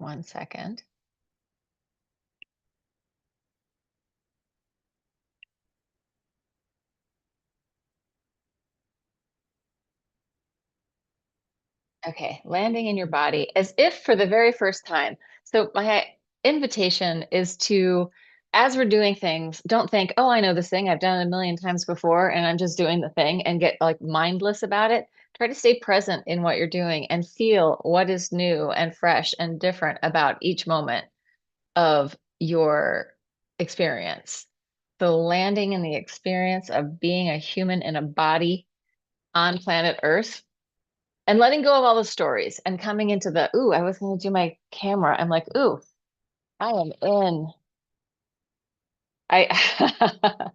1 second. Okay, landing in your body as if for the very first time. So my invitation is to, as we're doing things, don't think, oh, I know this thing. I've done it a million times before and I'm just doing the thing and get like mindless about it. Try to stay present in what you're doing and feel what is new and fresh and different about each moment of your experience. So landing in the experience of being a human in a body on planet Earth and letting go of all the stories and coming into the, ooh, I was going to do my camera. I'm like, ooh, I am in. I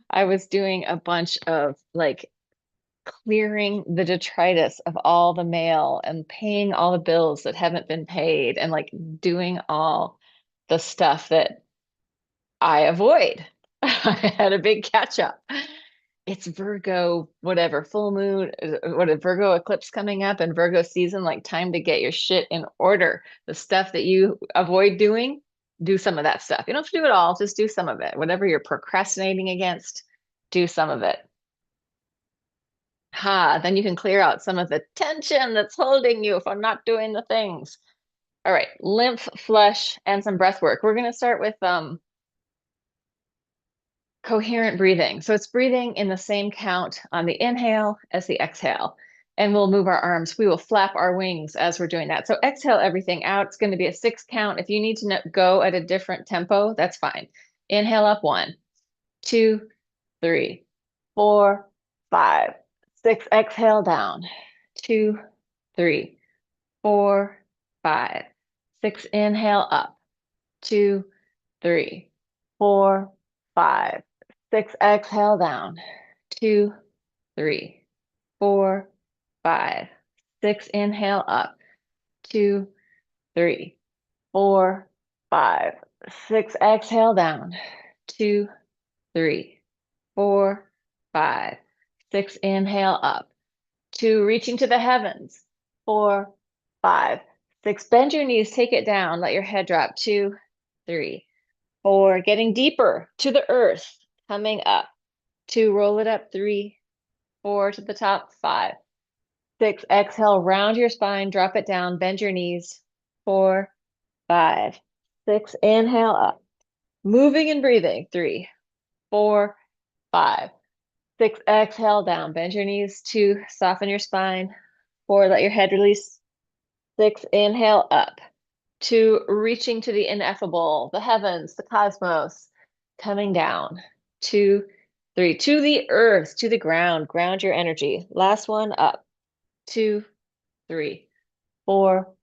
I was doing a bunch of like clearing the detritus of all the mail and paying all the bills that haven't been paid and like doing all the stuff that I avoid. I had a big catch up. It's Virgo, whatever, full moon, what a Virgo eclipse coming up and Virgo season, like time to get your shit in order. The stuff that you avoid doing, do some of that stuff. You don't have to do it all, just do some of it. Whatever you're procrastinating against, do some of it. Then you can clear out some of the tension that's holding you from not doing the things. All right, lymph, flush, and some breath work. We're going to start with coherent breathing. So it's breathing in the same count on the inhale as the exhale. And we'll move our arms. We will flap our wings as we're doing that. So exhale everything out. It's going to be a 6 count. If you need to go at a different tempo, that's fine. Inhale up 1, 2, 3, 4, 5, 6. Exhale down. 2, 3, 4, 5, 6. Inhale up. 2, 3, 4, 5, 6. Exhale down. 2, 3, 4, 5, 6. Inhale up. 2, 3, 4, 5, 6. Exhale down. 2, 3, 4, 5, 6. Inhale up. 2. Reaching to the heavens. 4, 5, 6. Bend your knees. Take it down. Let your head drop. 2, 3, 4. Getting deeper to the earth. Coming up. 2. Roll it up. 3, 4 to the top. 5, 6. Exhale. Round your spine. Drop it down. Bend your knees. 4, 5, 6. Inhale up. Moving and breathing. 3, 4, 5, 6. Exhale down. Bend your knees. 2. Soften your spine. 4. Let your head release. 6. Inhale up. 2. Reaching to the ineffable, the heavens, the cosmos. Coming down. 2, 3. To the earth, to the ground. Ground your energy. Last one up. 2, 3, 4,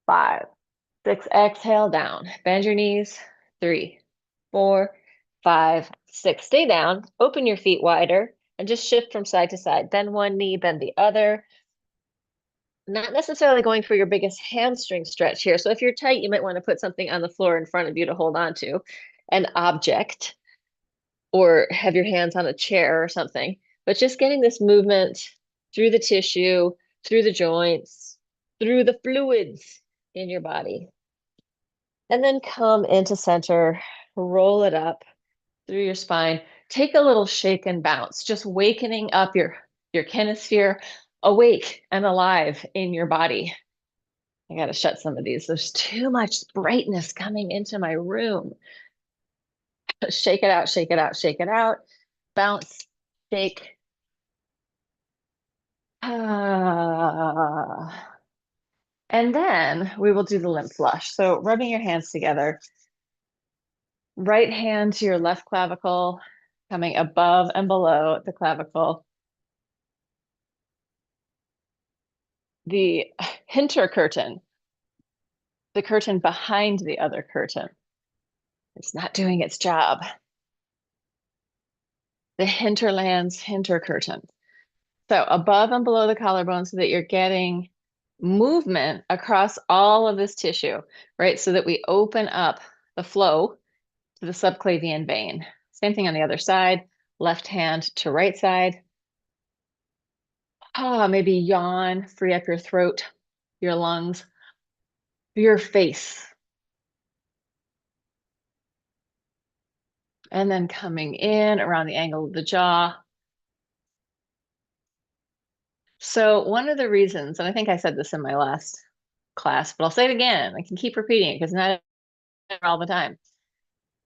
5, 6. Exhale down. Bend your knees. 3, 4, 5, 6. Stay down. Open your feet wider and just shift from side to side. Bend one knee, bend the other. Not necessarily going for your biggest hamstring stretch here. So if you're tight, you might want to put something on the floor in front of you to hold on to, an object, or have your hands on a chair or something. But just getting this movement through the tissue, through the joints, through the fluids in your body. And then come into center, roll it up through your spine. Take a little shake and bounce, just wakening up your kinesphere, awake and alive in your body. I got to shut some of these. There's too much brightness coming into my room. Shake it out, shake it out, shake it out. Bounce, shake. And then we will do the lymph flush. So rubbing your hands together, right hand to your left clavicle, coming above and below the clavicle. The hintercurtain, the curtain behind the other curtain, it's not doing its job. The hinterlands hintercurtain. So above and below the collarbone so that you're getting movement across all of this tissue, right? So that we open up the flow to the subclavian vein. Same thing on the other side, left hand to right side. Maybe yawn, free up your throat, your lungs. your face. And then coming in around the angle of the jaw. So one of the reasons, and I think I said this in my last class, but I'll say it again. I can keep repeating it because not all the time.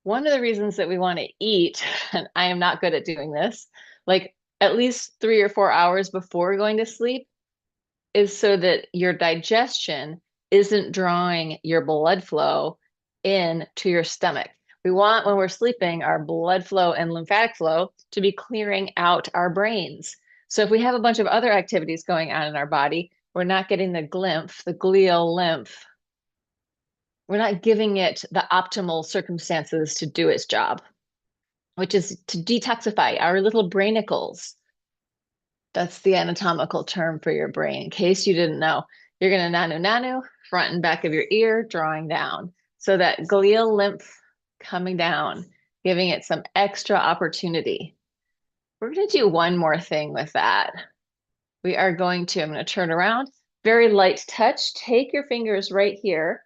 One of the reasons that we want to eat, and I am not good at doing this, like at least 3 or 4 hours before going to sleep, is so that your digestion isn't drawing your blood flow into your stomach. We want, when we're sleeping, our blood flow and lymphatic flow to be clearing out our brains. So if we have a bunch of other activities going on in our body, we're not getting the glymph, the glial lymph. We're not giving it the optimal circumstances to do its job, which is to detoxify our little brainicles. That's the anatomical term for your brain. In case you didn't know, you're going to nanu, front and back of your ear, drawing down. So that glial lymph coming down, giving it some extra opportunity. We're going to do one more thing with that. I'm going to turn around, very light touch. Take your fingers right here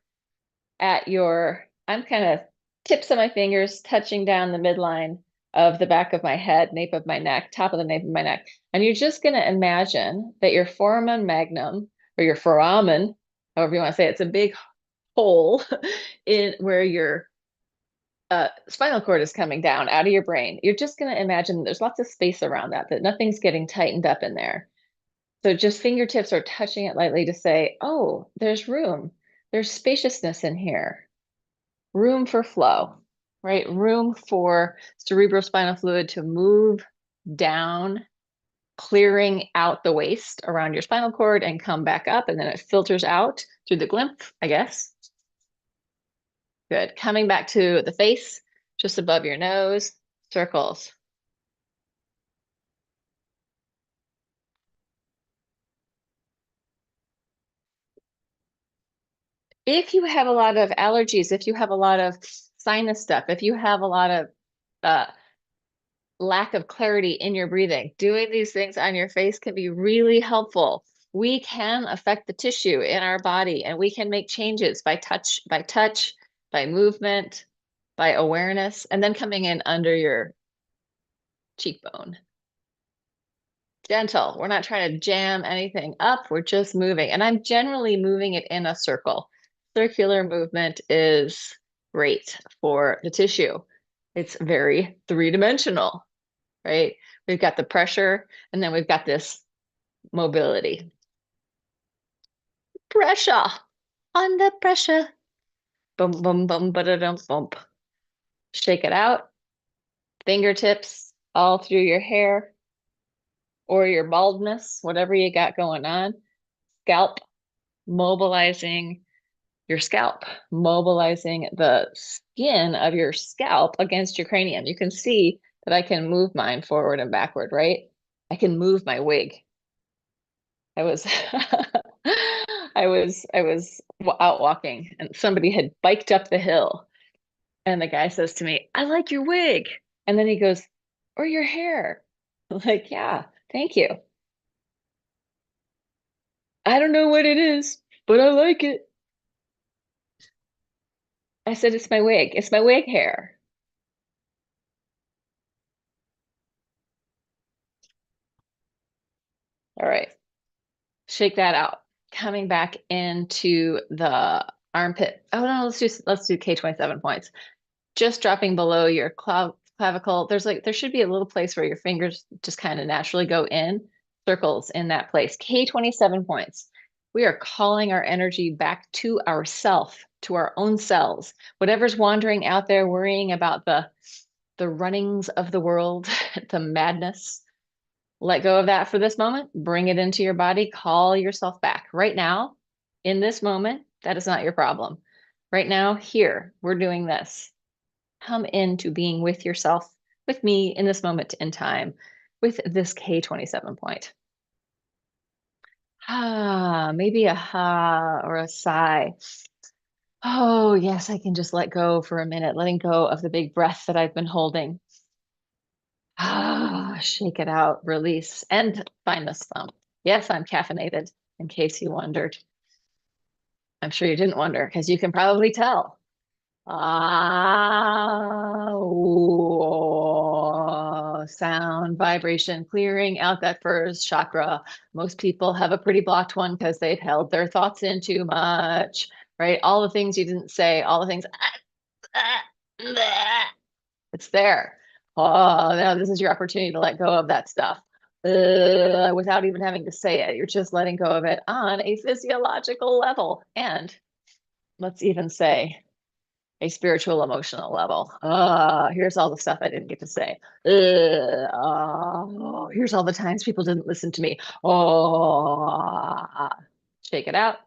at I'm kind of tips of my fingers touching down the midline of the back of my head, nape of my neck, top of the nape of my neck. And you're just going to imagine that your foramen magnum or your foramen, however you want to say it, it's a big hole in where your spinal cord is coming down out of your brain. You're just going to imagine there's lots of space around that nothing's getting tightened up in there. So just fingertips are touching it lightly to say, oh, there's room. There's spaciousness in here. Room for flow, right? Room for cerebrospinal fluid to move down, clearing out the waste around your spinal cord and come back up, and then it filters out through the glymph, I guess. Good. Coming back to the face, just above your nose, circles. If you have a lot of allergies, if you have a lot of sinus stuff, if you have a lot of lack of clarity in your breathing, doing these things on your face can be really helpful. We can affect the tissue in our body, and we can make changes by touch, by movement, by awareness, and then coming in under your cheekbone. Gentle. We're not trying to jam anything up. We're just moving. And I'm generally moving it in a circle. Circular movement is great for the tissue. It's very three-dimensional, right? We've got the pressure, and then we've got this mobility. Pressure. Under pressure. Boom, boom, boom, ba-da-dum, bump. Shake it out. Fingertips all through your hair or your baldness, whatever you got going on. Scalp, mobilizing your scalp, mobilizing the skin of your scalp against your cranium. You can see that I can move mine forward and backward, right? I can move my wig. I was I was out walking and somebody had biked up the hill and the guy says to me, "I like your wig." And then he goes, "Or your hair." I'm like, "Yeah, thank you. I don't know what it is, but I like it." I said, "It's my wig. It's my wig hair." All right. Shake that out. Coming back into the armpit. Oh no, let's do K27 points. Just dropping below your clavicle. There should be a little place where your fingers just kind of naturally go in, circles in that place. K27 points. We are calling our energy back to ourself, to our own selves. Whatever's wandering out there, worrying about the runnings of the world, the madness. Let go of that for this moment. Bring it into your body. Call yourself back. Right now, in this moment, that is not your problem. Right now, here, we're doing this. Come into being with yourself, with me in this moment in time, with this K27 point. Maybe a ha or a sigh. Oh, yes, I can just let go for a minute, letting go of the big breath that I've been holding. Shake it out, release, and find the thumb. Yes, I'm caffeinated, in case you wondered. I'm sure you didn't wonder because you can probably tell. Ah, sound, vibration, clearing out that first chakra. Most people have a pretty blocked one because they've held their thoughts in too much, right? All the things you didn't say, all the things, it's there. Oh, now this is your opportunity to let go of that stuff without even having to say it. You're just letting go of it on a physiological level. And let's even say, a spiritual emotional level. Here's all the stuff I didn't get to say. Here's all the times people didn't listen to me. Shake it out.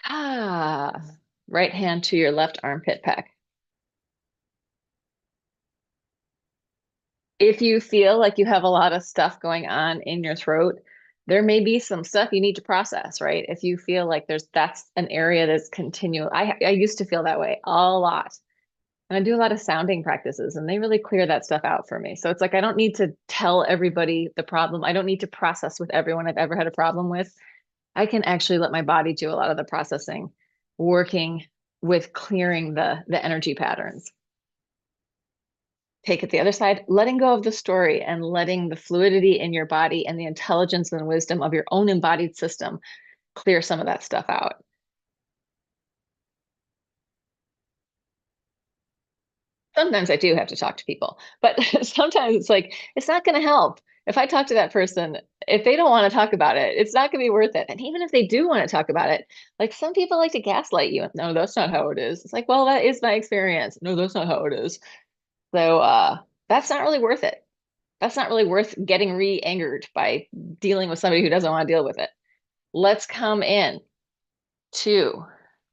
Ah, right hand to your left armpit pec. If you feel like you have a lot of stuff going on in your throat, there may be some stuff you need to process, right? If you feel like that's an area that's continual. I used to feel that way a lot. And I do a lot of sounding practices and they really clear that stuff out for me. So it's like I don't need to tell everybody the problem. I don't need to process with everyone I've ever had a problem with. I can actually let my body do a lot of the processing, working with clearing the energy patterns. Take it the other side, letting go of the story and letting the fluidity in your body and the intelligence and wisdom of your own embodied system clear some of that stuff out. Sometimes I do have to talk to people, but sometimes it's like, it's not going to help. If I talk to that person, if they don't want to talk about it, it's not going to be worth it. And even if they do want to talk about it, like some people like to gaslight you. No, that's not how it is. It's like, well, that is my experience. No, that's not how it is. So that's not really worth it. That's not really worth getting re-angered by dealing with somebody who doesn't want to deal with it. Let's come in to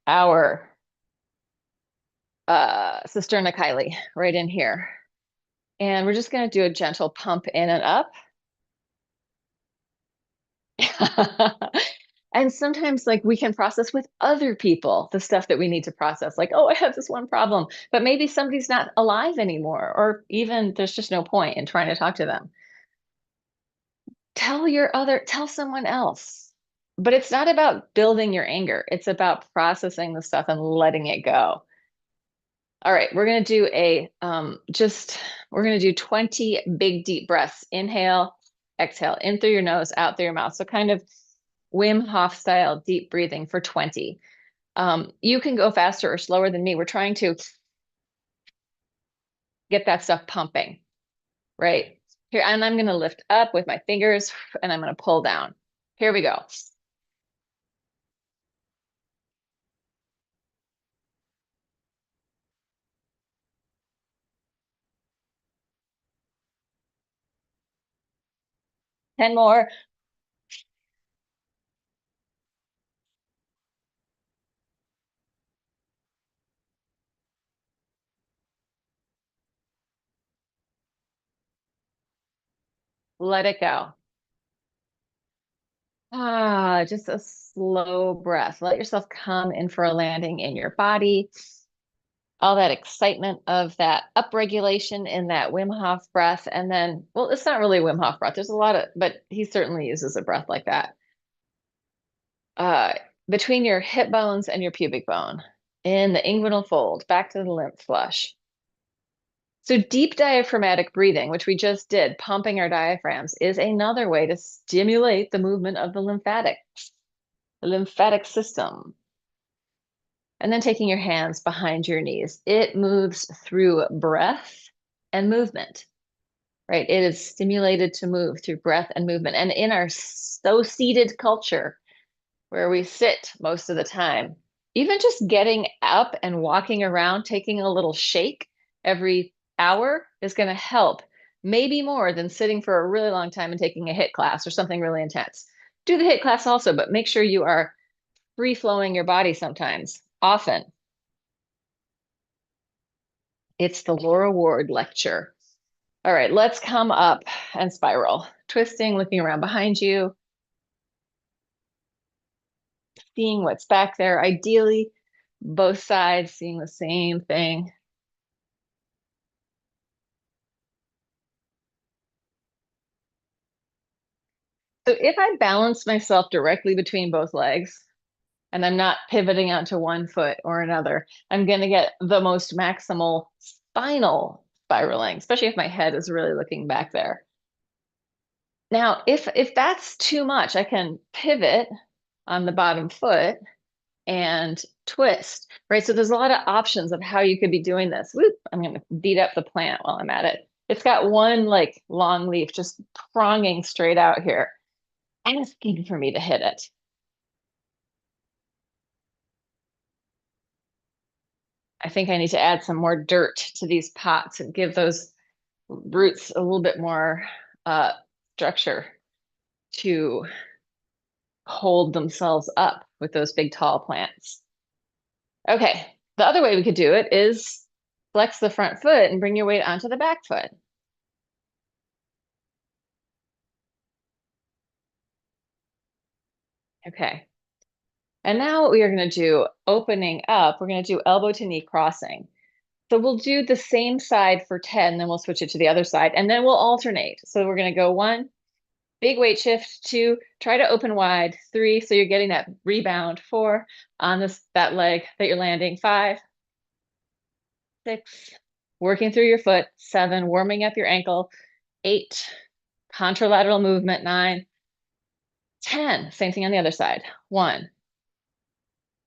our cisterna chyli right in here. And we're just going to do a gentle pump in and up. And sometimes like we can process with other people the stuff that we need to process. Like, oh, I have this one problem, but maybe somebody's not alive anymore, or even there's just no point in trying to talk to them. Tell someone else. But it's not about building your anger. It's about processing the stuff and letting it go. All right, we're going to do we're going to do 20 big deep breaths. Inhale, exhale, in through your nose, out through your mouth. So kind of Wim Hof style deep breathing for 20. You can go faster or slower than me. We're trying to get that stuff pumping, right? Here, and I'm going to lift up with my fingers and I'm going to pull down. Here we go. 10 more. Let it go. Just a slow breath. Let yourself come in for a landing in your body. All that excitement of that upregulation in that Wim Hof breath. And then, well, it's not really Wim Hof breath. There's a lot of, but he certainly uses a breath like that. Uh, Between your hip bones and your pubic bone in the inguinal fold, back to the lymph flush. So deep diaphragmatic breathing, which we just did, pumping our diaphragms, is another way to stimulate the movement of the lymphatic system. And then taking your hands behind your knees. It moves through breath and movement, right? It is stimulated to move through breath and movement. And in our so seated culture, where we sit most of the time, even just getting up and walking around, taking a little shake every hour is going to help, maybe more than sitting for a really long time and taking a HIIT class or something really intense. Do the HIIT class also, but make sure you are free flowing your body sometimes, often. It's the Laura Ward lecture. All right, let's come up and spiral. Twisting, looking around behind you, seeing what's back there. Ideally, both sides seeing the same thing. So if I balance myself directly between both legs, and I'm not pivoting onto one foot or another. I'm going to get the most maximal spinal spiraling, especially if my head is really looking back there. Now, if that's too much, I can pivot on the bottom foot and twist, right? So there's a lot of options of how you could be doing this. Whoop, I'm going to beat up the plant while I'm at it. It's got one like long leaf just pronging straight out here, asking for me to hit it. I think I need to add some more dirt to these pots and give those roots a little bit more structure to hold themselves up with those big tall plants. Okay, the other way we could do it is flex the front foot and bring your weight onto the back foot. Okay, and now what we are going to do, opening up, we're going to do elbow to knee crossing. So we'll do the same side for 10, then we'll switch it to the other side, and then we'll alternate. So we're going to go 1, big weight shift, 2, try to open wide, 3, so you're getting that rebound, 4, on that leg that you're landing, 5, 6, working through your foot, 7, warming up your ankle, 8, contralateral movement, 9, 10, same thing on the other side, 1,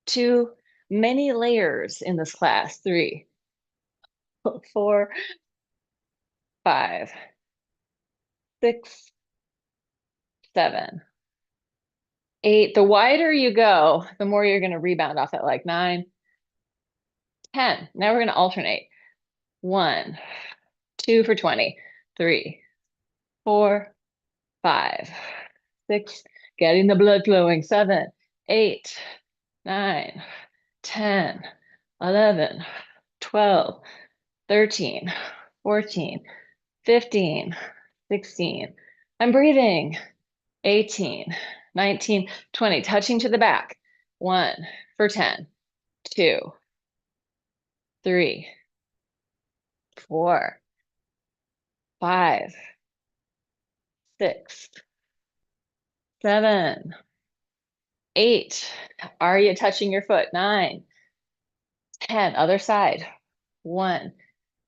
2, many layers in this class, 3, 4, 5, 6, 7, 8. The wider you go, the more you're going to rebound off it, like 9, 10. Now we're going to alternate. 1, 2 for 20, 3, 4, 5, 6, getting the blood flowing, 7, 8, 9, 10, 11, 12, 13, 14, 15, 16. I'm breathing. 18, 19, 20, touching to the back. 1 for 10, 2, 3, 4, 5, 6, 7, 8. Are you touching your foot? 9, 10. Other side. 1.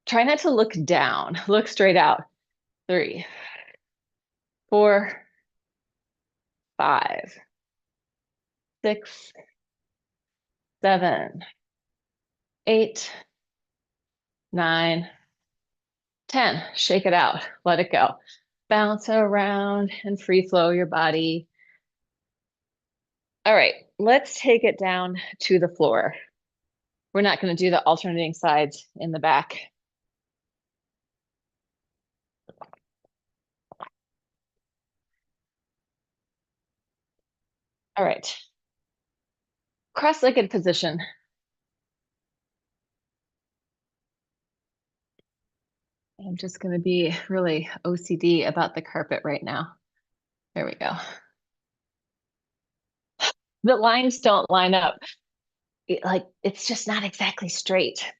Try not to look down. Look straight out. 3, 4, 5, 6, 7, 8, 9, 10. Shake it out. Let it go. Bounce around and free flow your body. All right, let's take it down to the floor. We're not going to do the alternating sides in the back. All right. Cross-legged position. I'm just going to be really OCD about the carpet right now. There we go. The lines don't line up. It's just not exactly straight.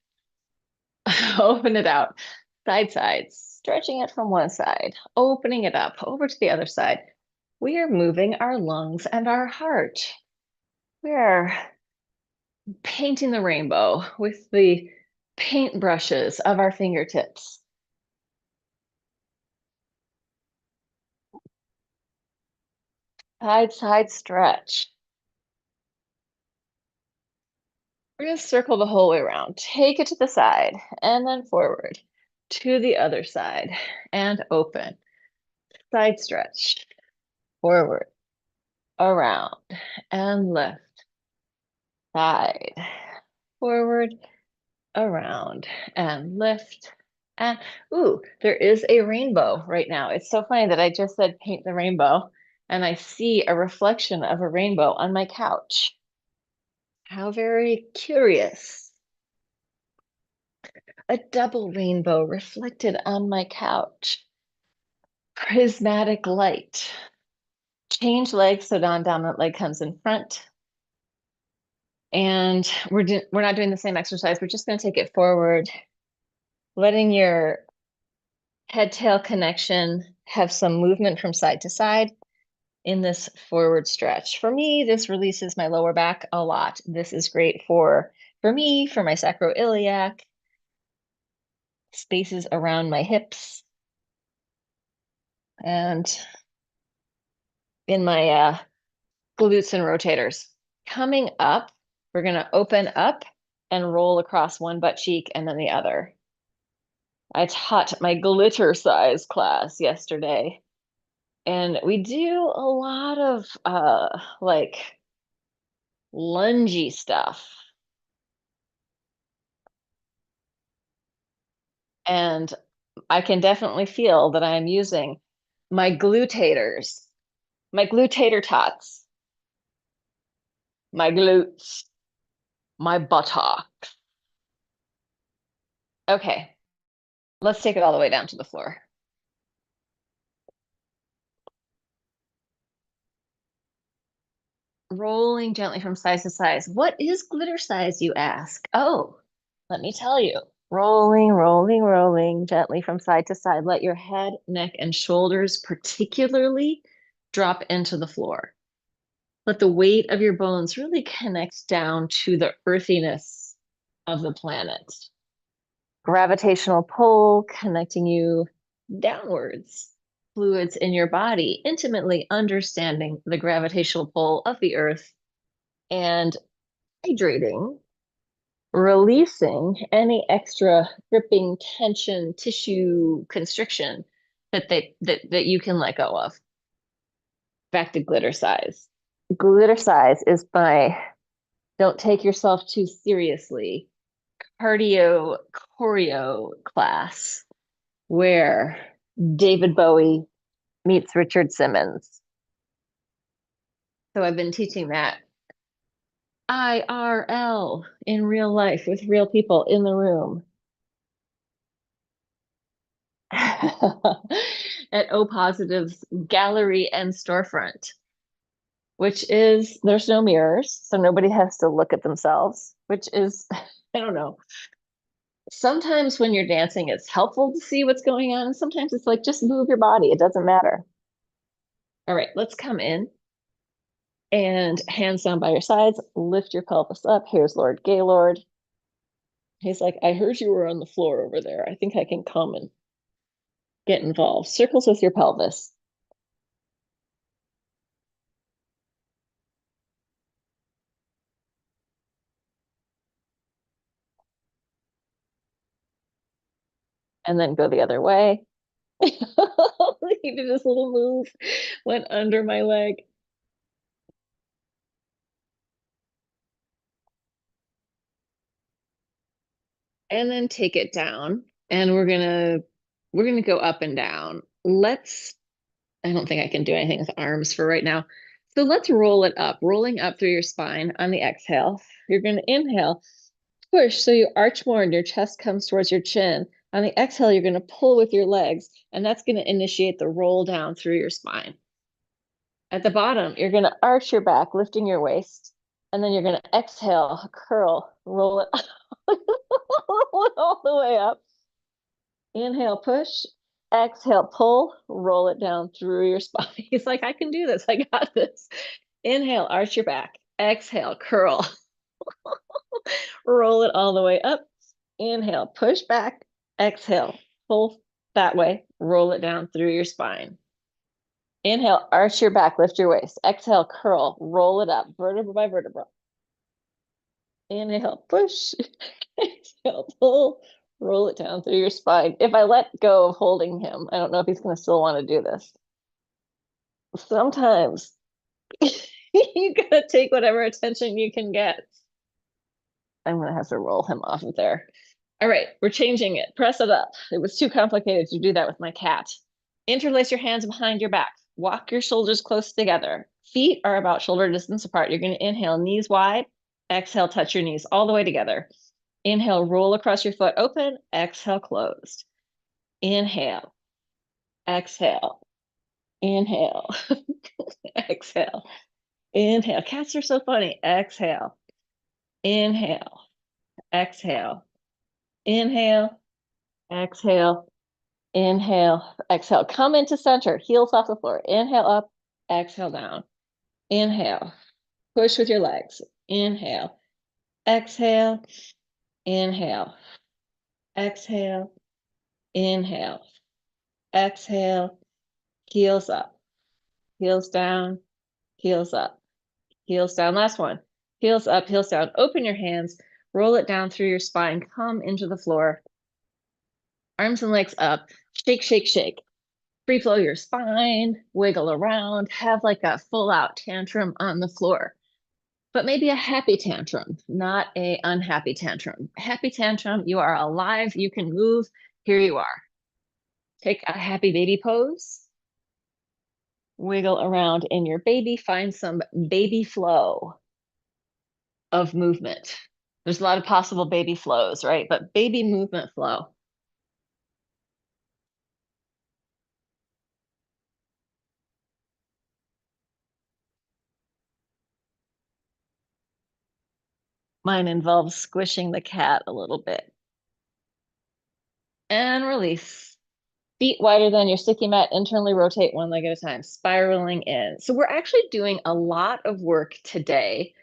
Open it out. Side, stretching it from one side, opening it up over to the other side. We are moving our lungs and our heart. We're painting the rainbow with the paint brushes of our fingertips. Side stretch. We're going to circle the whole way around. Take it to the side and then forward to the other side and open. Side stretch. Forward, around, and lift. Side, forward, around, and lift. And ooh, there is a rainbow right now. It's so funny that I just said paint the rainbow and I see a reflection of a rainbow on my couch. How very curious. A double rainbow reflected on my couch. Prismatic light. Change legs so non-dominant leg comes in front. And we're not doing the same exercise. We're just going to take it forward, letting your head-tail connection have some movement from side to side. in this forward stretch. For me, this releases my lower back a lot. This is great for me, for my sacroiliac, spaces around my hips, and in my glutes and rotators. Coming up, we're going to open up and roll across one butt cheek and then the other. I taught my glitter size class yesterday, and we do a lot of like lungy stuff. And I can definitely feel that I'm using my glutators, my glutator tots, my glutes, my buttocks. Okay, let's take it all the way down to the floor. Rolling gently from side to side. What is glitter size, you ask? Oh, let me tell you. Rolling, rolling, rolling gently from side to side. Let your head, neck, and shoulders particularly drop into the floor. Let the weight of your bones really connect down to the earthiness of the planet. Gravitational pull connecting you downwards. Fluids in your body, intimately understanding the gravitational pull of the earth and hydrating, releasing any extra gripping, tension, tissue constriction that you can let go of. Back to glitter size. Glitter size is my don't take yourself too seriously cardio choreo class where David Bowie meets Richard Simmons. So I've been teaching that IRL in real life with real people in the room at O Positive's gallery and storefront, which is there's no mirrors, so nobody has to look at themselves, which is, I don't know. Sometimes when you're dancing, it's helpful to see what's going on. And sometimes it's like, just move your body. It doesn't matter. All right, let's come in and hands down by your sides. Lift your pelvis up. Here's Lord Gaylord. He's like, I heard you were on the floor over there. I think I can come and get involved. Circles with your pelvis. And then go the other way. He did this little move, went under my leg. And then take it down. And we're gonna go up and down. I don't think I can do anything with arms for right now. So let's roll it up, rolling up through your spine on the exhale. You're gonna inhale, push so you arch more and your chest comes towards your chin. On the exhale, you're gonna pull with your legs, and that's gonna initiate the roll down through your spine. At the bottom, you're gonna arch your back, lifting your waist, and then you're gonna exhale, curl, roll it all the way up. Inhale, push. Exhale, pull, roll it down through your spine. He's like, I can do this. I got this. Inhale, arch your back. Exhale, curl. Roll it all the way up. Inhale, push back. Exhale, pull that way. Roll it down through your spine. Inhale, arch your back, lift your waist. Exhale, curl, roll it up, vertebra by vertebra. Inhale, push. Exhale, pull, roll it down through your spine. If I let go of holding him, I don't know if he's going to still want to do this. Sometimes you got to take whatever attention you can get. I'm going to have to roll him off of there. All right, we're changing it. Press it up. It was too complicated to do that with my cat. Interlace your hands behind your back. Walk your shoulders close together. Feet are about shoulder distance apart. You're going to inhale, knees wide. Exhale, touch your knees all the way together. Inhale, roll across your foot open. Exhale, closed. Inhale. Exhale. Inhale. Exhale. Inhale. Cats are so funny. Exhale. Inhale. Exhale. Inhale. Exhale. Inhale. Exhale. Come into center. Heels off the floor. Inhale up. exhale down. Inhale, push with your legs. Inhale, exhale, inhale, exhale, inhale, exhale, heels up, heels down, heels up, heels down. Last one. Heels up, heels down. Open your hands, roll it down through your spine, come into the floor. Arms and legs up, shake, shake, shake. Free flow your spine, wiggle around, have like a full out tantrum on the floor. But maybe a happy tantrum, not a unhappy tantrum. Happy tantrum, you are alive, you can move, here you are. Take a happy baby pose. Wiggle around in your baby, find some baby flow of movement. There's a lot of possible baby flows, right? But baby movement flow. Mine involves squishing the cat a little bit. And release. Feet wider than your sticky mat, internally rotate one leg at a time, spiraling in. So we're actually doing a lot of work today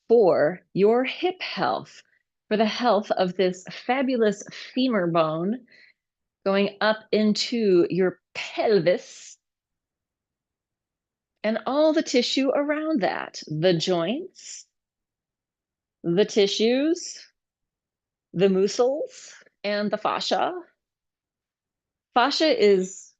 for your hip health, for the health of this fabulous femur bone going up into your pelvis and all the tissue around that, the joints, the tissues, the muscles, and the fascia. Fascia is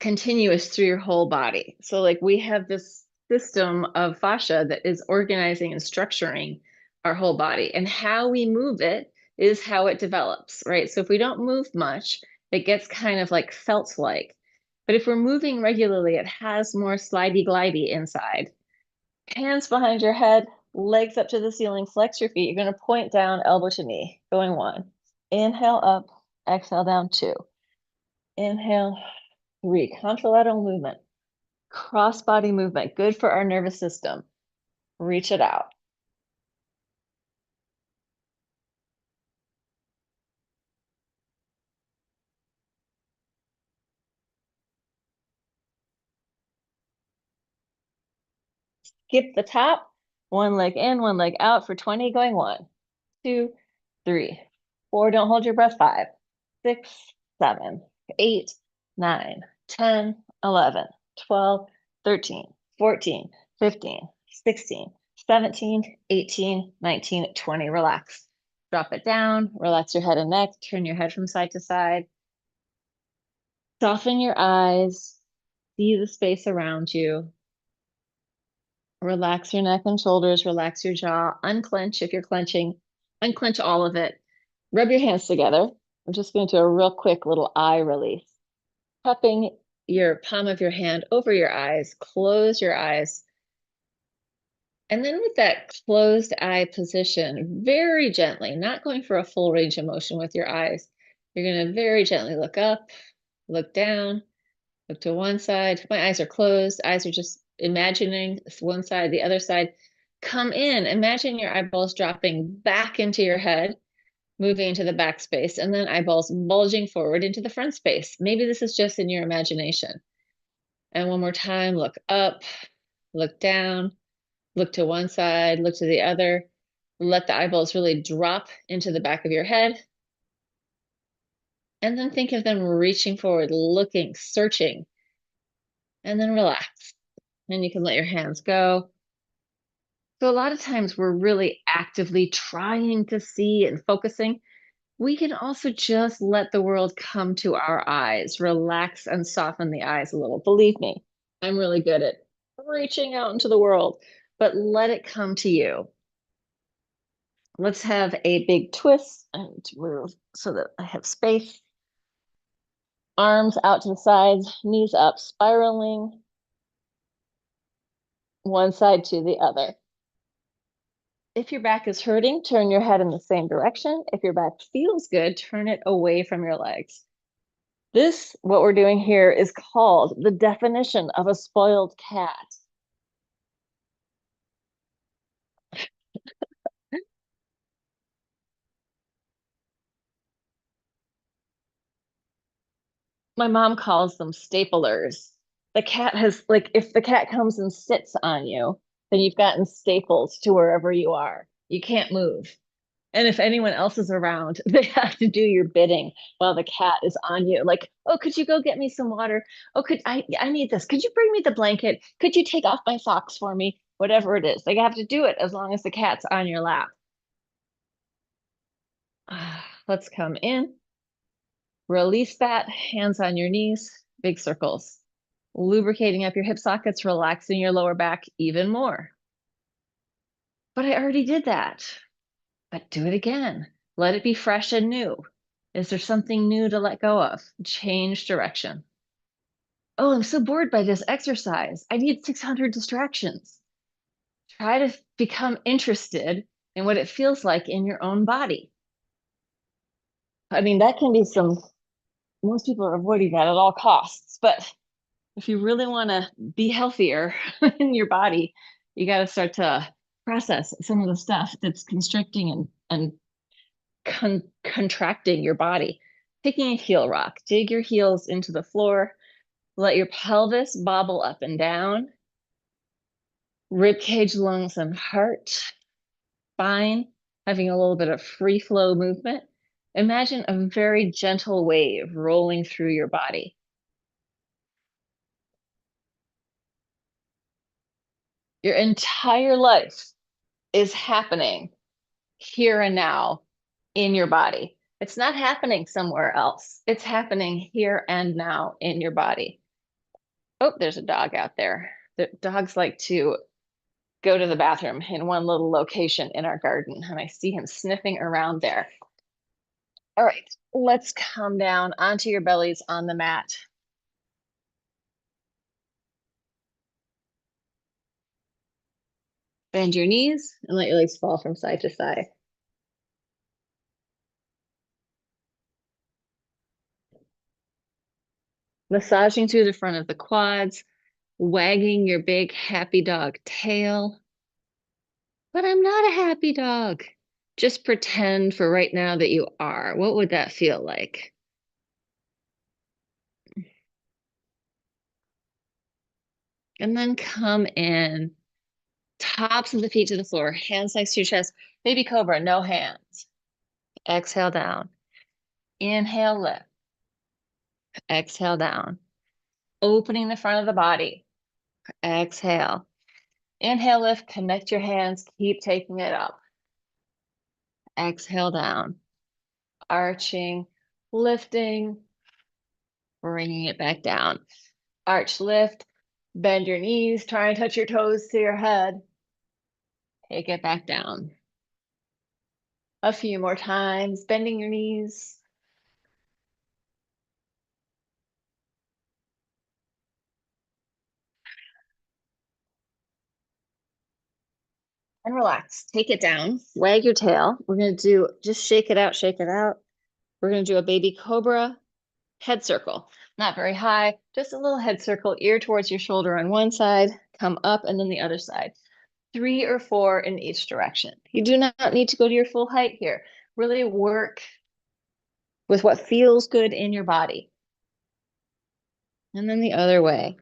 continuous through your whole body. So like we have this system of fascia that is organizing and structuring our whole body, and how we move it is how it develops, right? So if we don't move much, it gets kind of like felt like. But if we're moving regularly, it has more slidey glidey inside. Hands behind your head, legs up to the ceiling, flex your feet. You're going to point down, elbow to knee. Going one. Inhale up, exhale down two. Inhale, three. Contralateral movement. Cross body movement, good for our nervous system. Reach it out. Skip the top. One leg in, one leg out for 20. Going one, two, three, four. Don't hold your breath. Five, six, seven, eight, 9, 10, 11, 12, 13, 14, 15, 16, 17, 18, 19, 20. Relax. Drop it down. Relax your head and neck. Turn your head from side to side. Soften your eyes. See the space around you. Relax your neck and shoulders. Relax your jaw. Unclench if you're clenching. Unclench all of it. Rub your hands together. I'm just going to do a real quick little eye release. Cupping your palm of your hand over your eyes. Close your eyes. And then with that closed eye position, very gently, not going for a full range of motion with your eyes, you're going to very gently look up, look down, look to one side. My eyes are closed. Eyes are just imagining one side, the other side. Come in. Imagine your eyeballs dropping back into your head, moving into the back space, and then eyeballs bulging forward into the front space. Maybe this is just in your imagination. And one more time, look up, look down, look to one side, look to the other. Let the eyeballs really drop into the back of your head. And then think of them reaching forward, looking, searching, and then relax. And you can let your hands go. So a lot of times we're really actively trying to see and focusing. We can also just let the world come to our eyes, relax and soften the eyes a little. Believe me, I'm really good at reaching out into the world, but let it come to you. Let's have a big twist and move so that I have space. Arms out to the sides, knees up, spiraling one side to the other. If your back is hurting, turn your head in the same direction. If your back feels good, turn it away from your legs. This, what we're doing here, is called the definition of a spoiled cat. My mom calls them staplers. the cat has, like, if the cat comes and sits on you, then you've gotten stapled to wherever you are. You can't move. And if anyone else is around, they have to do your bidding while the cat is on you. Like, oh, could you go get me some water? Oh, I need this. Could you bring me the blanket? Could you take off my socks for me? Whatever it is. They have to do it as long as the cat's on your lap. Let's come in. Release that, hands on your knees, big circles. Lubricating up your hip sockets, relaxing your lower back even more. But I already did that. But do it again. Let it be fresh and new. Is there something new to let go of? Change direction. Oh, I'm so bored by this exercise. I need 600 distractions. Try to become interested in what it feels like in your own body. I mean, that can be most people are avoiding that at all costs. But if you really want to be healthier in your body, you got to start to process some of the stuff that's constricting and contracting your body. Taking a heel rock, dig your heels into the floor, let your pelvis bobble up and down, rib cage, lungs, and heart, spine, having a little bit of free flow movement. Imagine a very gentle wave rolling through your body. Your entire life is happening here and now in your body. It's not happening somewhere else. It's happening here and now in your body. Oh, there's a dog out there. The dogs like to go to the bathroom in one little location in our garden, and I see him sniffing around there. All right, let's come down onto your bellies on the mat. Bend your knees and let your legs fall from side to side. Massaging through the front of the quads, wagging your big happy dog tail. But I'm not a happy dog. Just pretend for right now that you are. What would that feel like? And then come in, tops of the feet to the floor, hands next to your chest. Baby cobra, no hands. Exhale down. Inhale, lift. Exhale down. Opening the front of the body. Exhale. Inhale, lift, connect your hands, keep taking it up. Exhale down. Arching, lifting, bringing it back down. Arch, lift, bend your knees, try and touch your toes to your head. Take it back down. A few more times, bending your knees. And relax. Take it down. Wag your tail. We're going to do, just shake it out, shake it out. We're going to do a baby cobra head circle. Not very high, just a little head circle, ear towards your shoulder on one side, come up, and then the other side. 3 or 4 in each direction. You do not need to go to your full height here. Really work with what feels good in your body. And then the other way.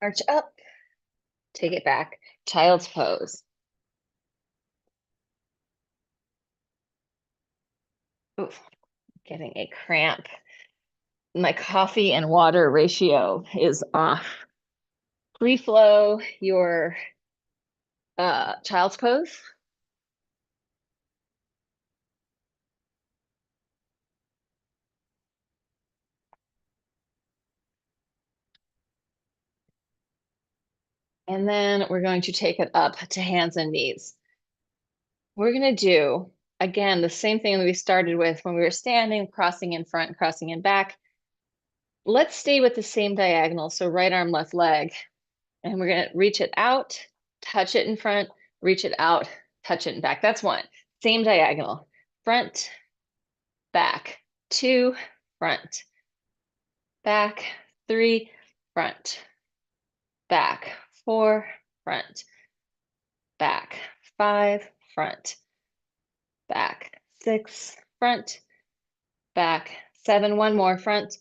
Arch up, take it back. Child's pose. Ooh, getting a cramp. My coffee and water ratio is off. Free flow your child's pose. And then we're going to take it up to hands and knees. We're going to do, again, the same thing that we started with when we were standing, crossing in front, crossing in back. Let's stay with the same diagonal. So right arm, left leg. And we're going to reach it out, touch it in front, reach it out, touch it in back. That's one. Same diagonal. Front, back, 2, front, back, 3, front, back, 4, front, back, 5, front, back, 6, front, back, 7, one more, front,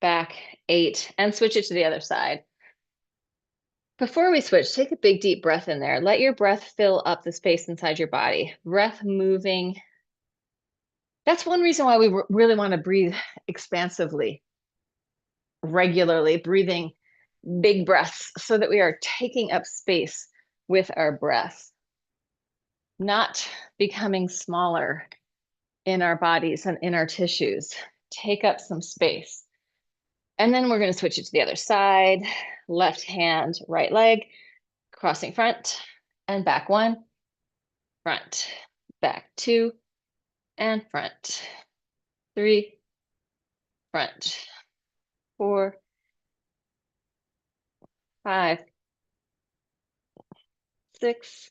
back, 8, and switch it to the other side. Before we switch, take a big deep breath in there. Let your breath fill up the space inside your body. Breath moving. That's one reason why we really want to breathe expansively, regularly, breathing big breaths so that we are taking up space with our breath, not becoming smaller in our bodies and in our tissues. Take up some space. And then we're going to switch it to the other side. Left hand, right leg, crossing front and back 1, front, back 2, and front, 3, front, 4, 5, 6,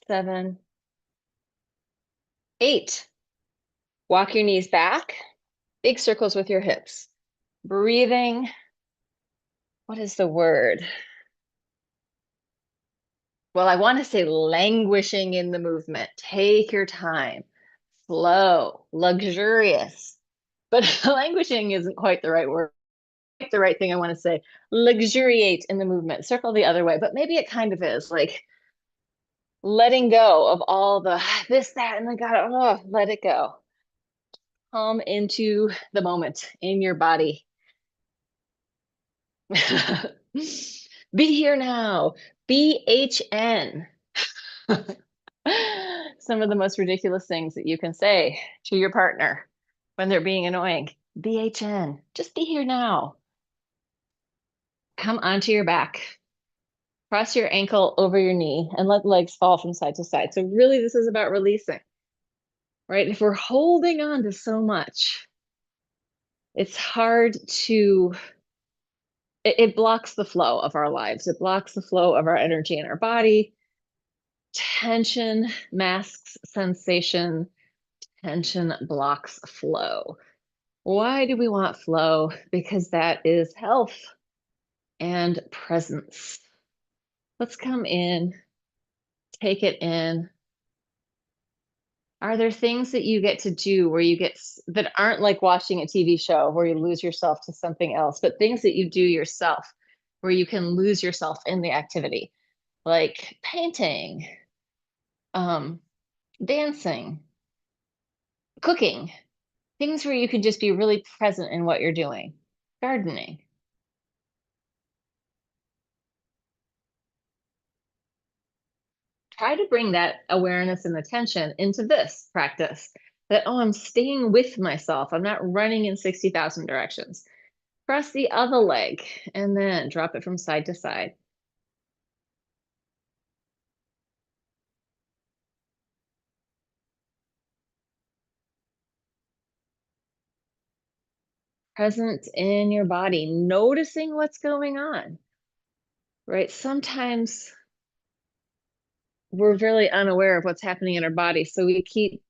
7, 8. Walk your knees back, big circles with your hips. Breathing. What is the word? Well, I want to say languishing in the movement. Take your time. Slow, luxurious. But languishing isn't quite the right word. The right thing I want to say. Luxuriate in the movement. Circle the other way, but maybe it kind of is like letting go of all the this, that, and the God. Oh, let it go. Come into the moment in your body. Be here now. BHN. Some of the most ridiculous things that you can say to your partner when they're being annoying. BHN. Just be here now. Come onto your back. Cross your ankle over your knee and let the legs fall from side to side. So really this is about releasing, right? If we're holding on to so much, it's hard to, it blocks the flow of our lives. It blocks the flow of our energy in our body. Tension masks sensation. Tension blocks flow. Why do we want flow? Because that is health and presence. Let's come in, take it in. Are there things that you get to do where you get that aren't like watching a TV show where you lose yourself to something else, but things that you do yourself where you can lose yourself in the activity, like painting, dancing, cooking, things where you can just be really present in what you're doing, gardening. Try to bring that awareness and attention into this practice that, oh, I'm staying with myself. I'm not running in 60,000 directions. Press the other leg and then drop it from side to side. Present in your body, noticing what's going on, right? Sometimes we're really unaware of what's happening in our body. So we keep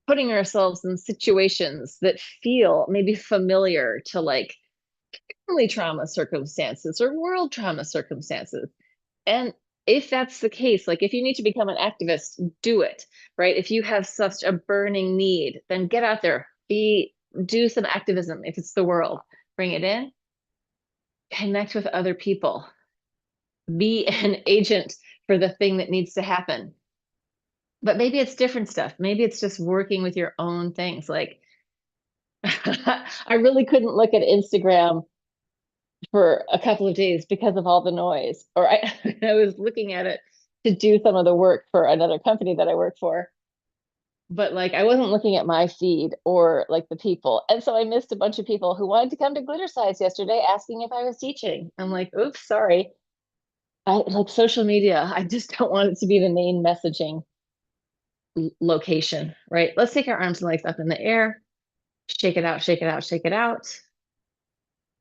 putting ourselves in situations that feel maybe familiar to like family trauma circumstances or world trauma circumstances. And if that's the case, like if you need to become an activist, do it, right? If you have such a burning need, then get out there, do some activism. If it's the world, bring it in, connect with other people, be an agent for the thing that needs to happen. But maybe it's different stuff. Maybe it's just working with your own things. Like I really couldn't look at Instagram for a couple of days because of all the noise. Or I was looking at it to do some of the work for another company that I work for. But like I wasn't looking at my feed or like the people. And so I missed a bunch of people who wanted to come to Glitter Size yesterday asking if I was teaching. I'm like, oops, sorry. I like social media. I just don't want it to be the main messaging location, right? Let's take our arms and legs up in the air. Shake it out, shake it out, shake it out.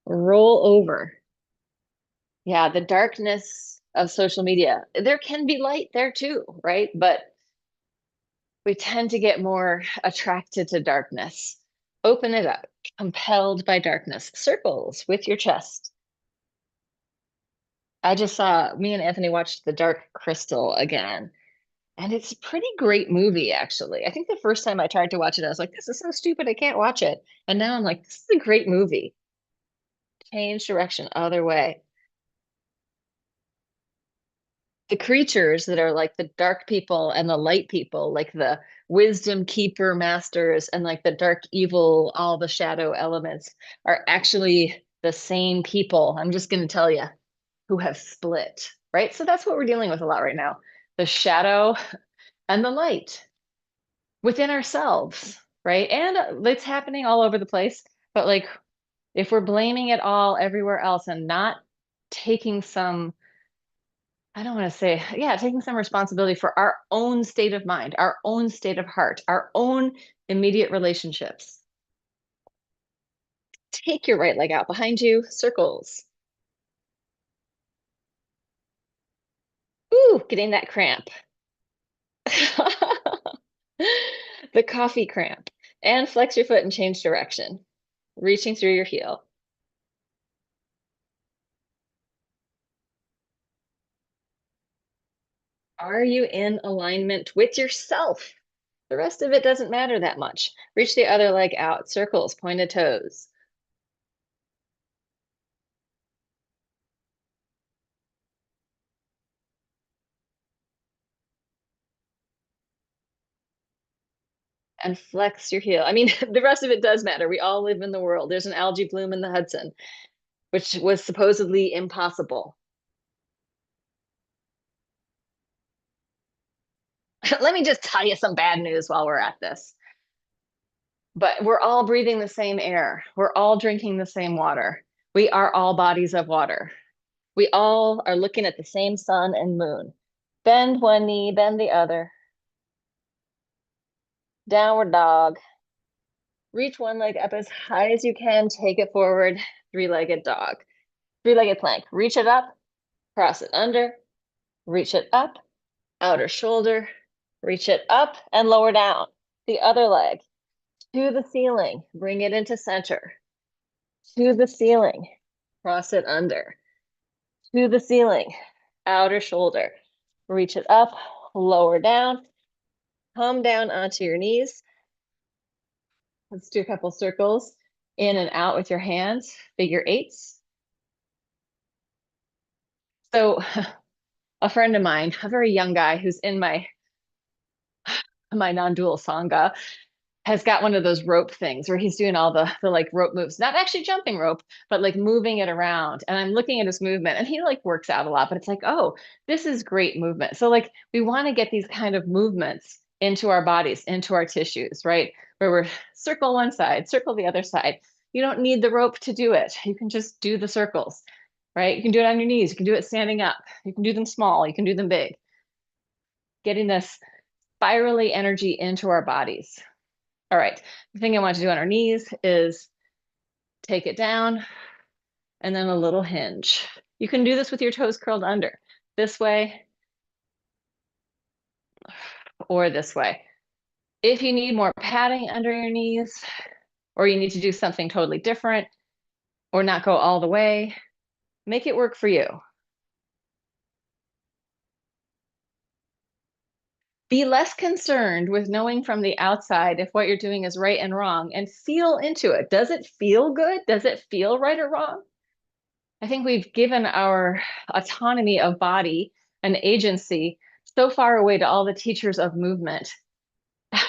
Roll over. Yeah, the darkness of social media. There can be light there too, right? But we tend to get more attracted to darkness. Open it up, compelled by darkness. Circles with your chest. I just saw me and Anthony watched The Dark Crystal again, and it's a pretty great movie, actually. I think the first time I tried to watch it, I was like, this is so stupid, I can't watch it. And now I'm like, this is a great movie. Change direction, other way. The creatures that are like the dark people and the light people, like the wisdom keeper masters and like the dark evil, all the shadow elements are actually the same people. I'm just going to tell you who have split, right? So that's what we're dealing with a lot right now. The shadow and the light within ourselves, right? And it's happening all over the place. But like if we're blaming it all everywhere else and not taking some, I don't want to say, yeah, taking some responsibility for our own state of mind, our own state of heart, our own immediate relationships. Take your right leg out behind you, circles. Ooh, getting that cramp. The coffee cramp. And flex your foot and change direction, reaching through your heel. Are you in alignment with yourself? The rest of it doesn't matter that much. Reach the other leg out, circles, pointed toes. And flex your heel. I mean, the rest of it does matter. We all live in the world. There's an algae bloom in the Hudson, which was supposedly impossible. Let me just tell you some bad news while we're at this. But we're all breathing the same air. We're all drinking the same water. We are all bodies of water. We all are looking at the same sun and moon. Bend one knee, bend the other. Downward dog. Reach one leg up as high as you can. Take it forward. Three-legged dog. Three-legged plank. Reach it up. Cross it under. Reach it up. Outer shoulder. Reach it up and lower down. The other leg to the ceiling. Bring it into center. To the ceiling. Cross it under. To the ceiling. Outer shoulder. Reach it up. Lower down. Come down onto your knees. Let's do a couple circles in and out with your hands, figure eights. So a friend of mine, a very young guy who's in my non-dual sangha, has got one of those rope things where he's doing all the like rope moves, not actually jumping rope, but like moving it around. And I'm looking at his movement and he like works out a lot, but it's like, oh, this is great movement. So like we want to get these kind of movements into our bodies, into our tissues, right? Where we're circle one side, circle the other side. You don't need the rope to do it. You can just do the circles, right? You can do it on your knees. You can do it standing up. You can do them small. You can do them big. Getting this spirally energy into our bodies. All right, the thing I want to do on our knees is take it down and then a little hinge. You can do this with your toes curled under, this way or this way. If you need more padding under your knees, or you need to do something totally different, or not go all the way, make it work for you. Be less concerned with knowing from the outside if what you're doing is right and wrong, and feel into it. Does it feel good? Does it feel right or wrong? I think we've given our autonomy of body and agency so far away to all the teachers of movement.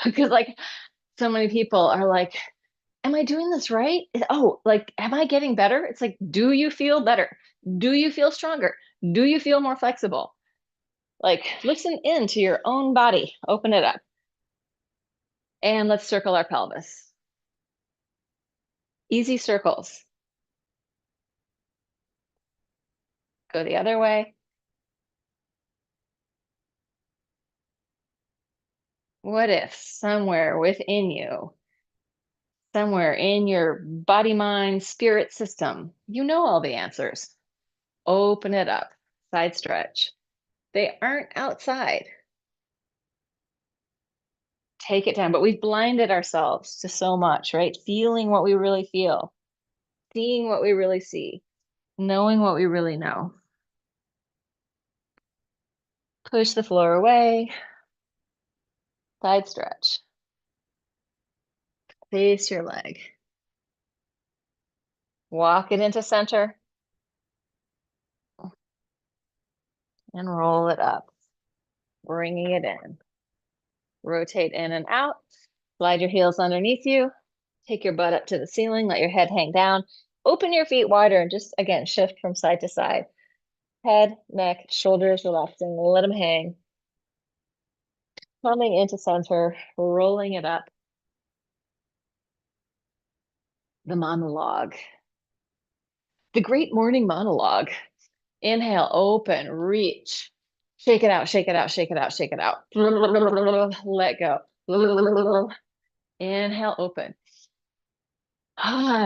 Because like so many people are like, am I doing this right? Oh, like, am I getting better? It's like, do you feel better? Do you feel stronger? Do you feel more flexible? Like, listen into your own body, open it up. And let's circle our pelvis. Easy circles. Go the other way. What if somewhere within you, somewhere in your body, mind, spirit system, you know all the answers? Open it up, side stretch. They aren't outside. Take it down, but we've blinded ourselves to so much, right? Feeling what we really feel, seeing what we really see, knowing what we really know. Push the floor away. Side stretch. Face your leg. Walk it into center. And roll it up. Bringing it in. Rotate in and out. Slide your heels underneath you. Take your butt up to the ceiling. Let your head hang down. Open your feet wider and just, again, shift from side to side. Head, neck, shoulders relaxing. Let them hang. Coming into center, rolling it up. The monologue. The great morning monologue. Inhale, open, reach. Shake it out, shake it out, shake it out, shake it out. Let go. Inhale, open.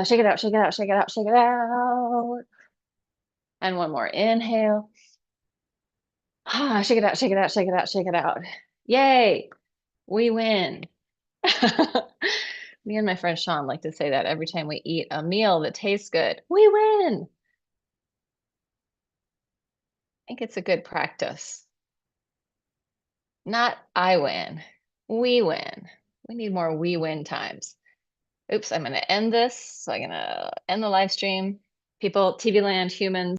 Shake it out, shake it out, shake it out, shake it out. And one more. Inhale. Shake it out, shake it out, shake it out, shake it out. Yay, we win. Me and my friend Sean like to say that every time we eat a meal that tastes good. We win. I think it's a good practice. Not I win. We win. We need more we win times. Oops, I'm going to end this. So I'm going to end the live stream. People, TV land, humans.